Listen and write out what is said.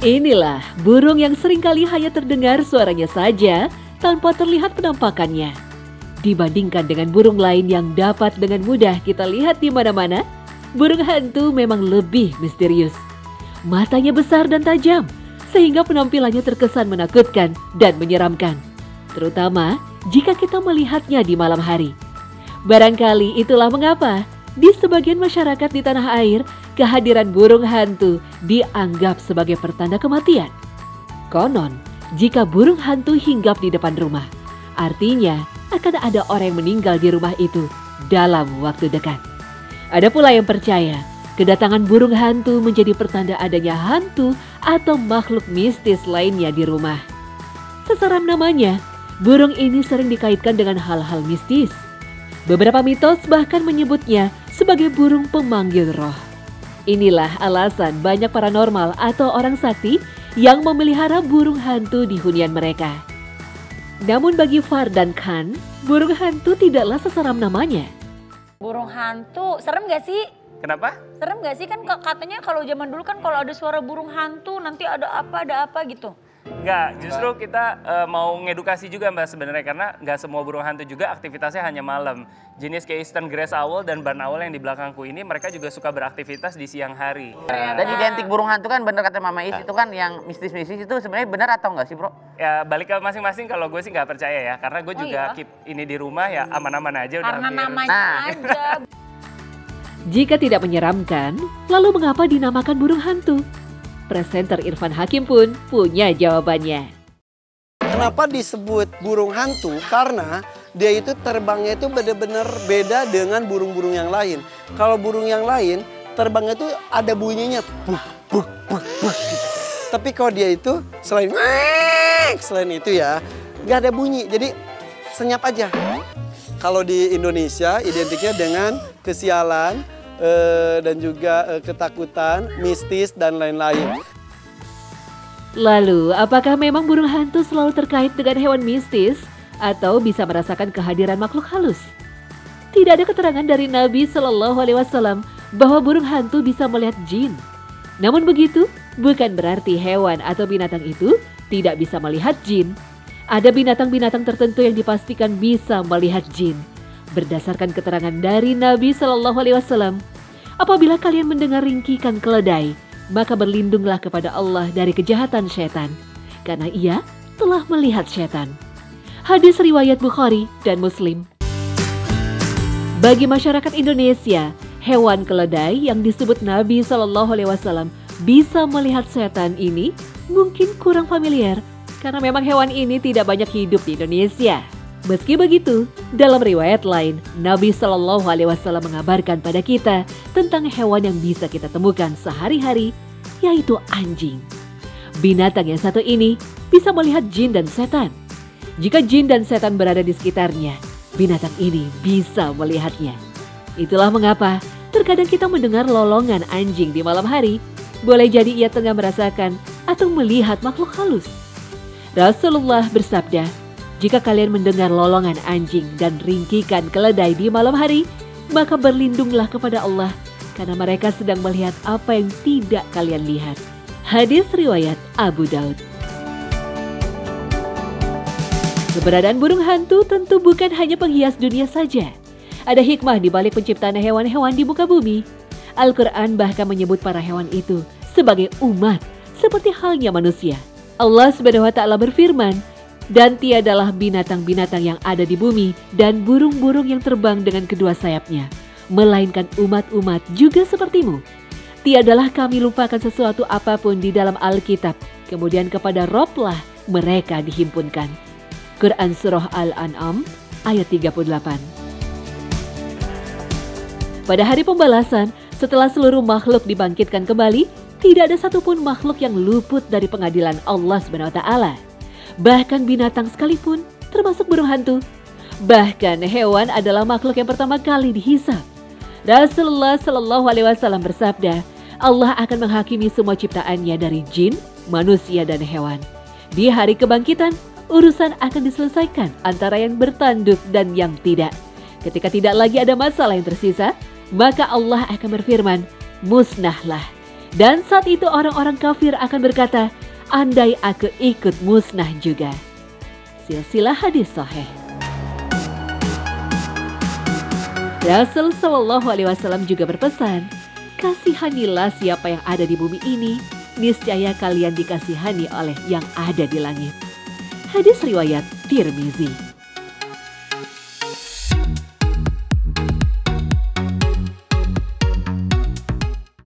Inilah burung yang seringkali hanya terdengar suaranya saja tanpa terlihat penampakannya. Dibandingkan dengan burung lain yang dapat dengan mudah kita lihat di mana-mana, burung hantu memang lebih misterius. Matanya besar dan tajam, sehingga penampilannya terkesan menakutkan dan menyeramkan. Terutama jika kita melihatnya di malam hari. Barangkali itulah mengapa di sebagian masyarakat di tanah air, kehadiran burung hantu dianggap sebagai pertanda kematian. Konon, jika burung hantu hinggap di depan rumah, artinya akan ada orang yang meninggal di rumah itu dalam waktu dekat. Ada pula yang percaya, kedatangan burung hantu menjadi pertanda adanya hantu atau makhluk mistis lainnya di rumah. Sesaram namanya, burung ini sering dikaitkan dengan hal-hal mistis. Beberapa mitos bahkan menyebutnya sebagai burung pemanggil roh. Inilah alasan banyak paranormal atau orang sakti yang memelihara burung hantu di hunian mereka. Namun bagi Far dan Khan, burung hantu tidaklah seseram namanya. Burung hantu, serem gak sih? Kenapa? Serem gak sih? Kan katanya kalau zaman dulu kan kalau ada suara burung hantu nanti ada apa gitu. Enggak, justru kita mau ngedukasi juga Mbak sebenarnya, karena nggak semua burung hantu juga aktivitasnya hanya malam. Jenis kayak Eastern Grass Owl dan Barn Owl yang di belakangku ini, mereka juga suka beraktivitas di siang hari. Dan identik burung hantu kan bener kata Mama Is, itu kan yang mistis-mistis itu sebenarnya benar atau enggak sih bro? Ya balik ke masing-masing, kalau gue sih nggak percaya ya, karena gue juga keep ini di rumah ya aman-aman aja. Karena namanya aja. Jika tidak menyeramkan, lalu mengapa dinamakan burung hantu? Presenter Irfan Hakim pun punya jawabannya. Kenapa disebut burung hantu? Karena dia itu terbangnya itu benar-benar beda dengan burung-burung yang lain. Kalau burung yang lain terbangnya itu ada bunyinya, buk buk buk buk gitu. Tapi kalau dia itu selain itu ya nggak ada bunyi, jadi senyap aja. Kalau di Indonesia identiknya dengan kesialan, dan juga ketakutan, mistis, dan lain-lain. Lalu, apakah memang burung hantu selalu terkait dengan hewan mistis atau bisa merasakan kehadiran makhluk halus? Tidak ada keterangan dari Nabi Shallallahu Alaihi Wasallam bahwa burung hantu bisa melihat jin. Namun begitu, bukan berarti hewan atau binatang itu tidak bisa melihat jin. Ada binatang-binatang tertentu yang dipastikan bisa melihat jin. Berdasarkan keterangan dari Nabi Shallallahu Alaihi Wasallam, apabila kalian mendengar ringkikan keledai, maka berlindunglah kepada Allah dari kejahatan setan, karena Ia telah melihat setan. Hadis riwayat Bukhari dan Muslim. Bagi masyarakat Indonesia, hewan keledai yang disebut Nabi Shallallahu Alaihi Wasallam bisa melihat setan ini mungkin kurang familiar, karena memang hewan ini tidak banyak hidup di Indonesia. Meski begitu, dalam riwayat lain, Nabi Shallallahu Alaihi Wasallam mengabarkan pada kita tentang hewan yang bisa kita temukan sehari-hari, yaitu anjing. Binatang yang satu ini bisa melihat jin dan setan. Jika jin dan setan berada di sekitarnya, binatang ini bisa melihatnya. Itulah mengapa terkadang kita mendengar lolongan anjing di malam hari. Boleh jadi ia tengah merasakan atau melihat makhluk halus. Rasulullah bersabda, jika kalian mendengar lolongan anjing dan ringkikan keledai di malam hari, maka berlindunglah kepada Allah, karena mereka sedang melihat apa yang tidak kalian lihat. Hadis riwayat Abu Daud. Keberadaan burung hantu tentu bukan hanya penghias dunia saja. Ada hikmah di balik penciptaan hewan-hewan di muka bumi. Al-Quran bahkan menyebut para hewan itu sebagai umat, seperti halnya manusia. Allah Subhanahu wa Ta'ala berfirman, dan tiadalah binatang-binatang yang ada di bumi dan burung-burung yang terbang dengan kedua sayapnya, melainkan umat-umat juga sepertimu. Tiadalah kami lupakan sesuatu apapun di dalam Alkitab, kemudian kepada Roblah mereka dihimpunkan. Quran Surah Al-An'am ayat 38. Pada hari pembalasan, setelah seluruh makhluk dibangkitkan kembali, tidak ada satupun makhluk yang luput dari pengadilan Allah Subhanahu wa Ta'ala. Bahkan binatang sekalipun, termasuk burung hantu. Bahkan hewan adalah makhluk yang pertama kali dihisab. Rasulullah Shallallahu Alaihi Wasallam bersabda, Allah akan menghakimi semua ciptaannya dari jin, manusia, dan hewan. Di hari kebangkitan, urusan akan diselesaikan antara yang bertanduk dan yang tidak. Ketika tidak lagi ada masalah yang tersisa, maka Allah akan berfirman, musnahlah. Dan saat itu orang-orang kafir akan berkata, andai aku ikut musnah juga. Silsilah hadis sahih. Rasul Shallallahu Alaihi Wasallam juga berpesan, kasihanilah siapa yang ada di bumi ini, niscaya kalian dikasihani oleh yang ada di langit. Hadis riwayat Tirmizi.